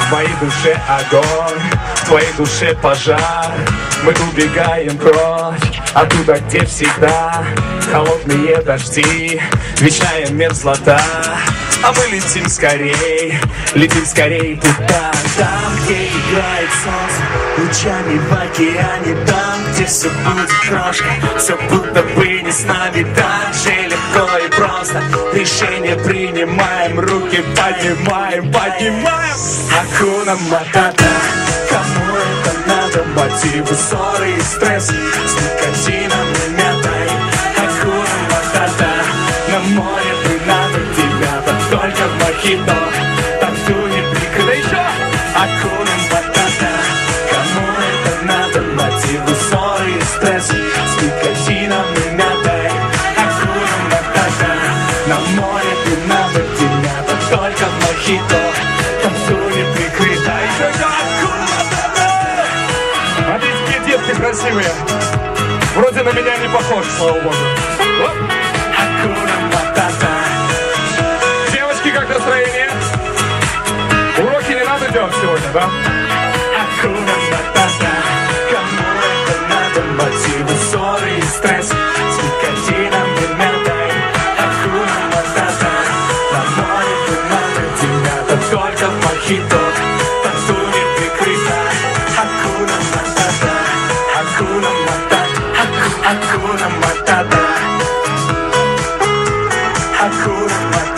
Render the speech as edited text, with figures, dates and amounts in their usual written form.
В моей душе огонь, в твоей душе пожар. Мы убегаем прочь, оттуда, где всегда холодные дожди, вечная мерзлота. А мы летим скорей туда. Там, где играет солнце лучами в океане. Там, где все будет крошка, все будто бы не с нами. Так же легко и просто решение принимаем, руки поднимаем. Акуна Матата, кому это надо? Мотивы, ссоры и стресс с никотином и мятой. Акуна Матата, на море надо тебя, так только мохито, танцуй не прикрыто. Еще Акуна Матата, кому это надо? Мотивы, ссоры и стресс с никотином и мятой. Акуна Матата, на море надо тебя, так только мохито, танцуй не прикрыто. Еще Акуна Матата. А ты какие девки красивые, вроде на меня не похож, слава богу. Акуна Матата. Девочки, как настроение? Уроки не надо делать сегодня, да? Акуна Матата, кому это надо? Мотивы, ссоры и стресс с никотином и мятой. Акуна Матата, на море надо тебя, так только мохито, танцуй не прикрыто. Акуна Матата, Акуна Матата, Акуна Матата. Акуна Матата.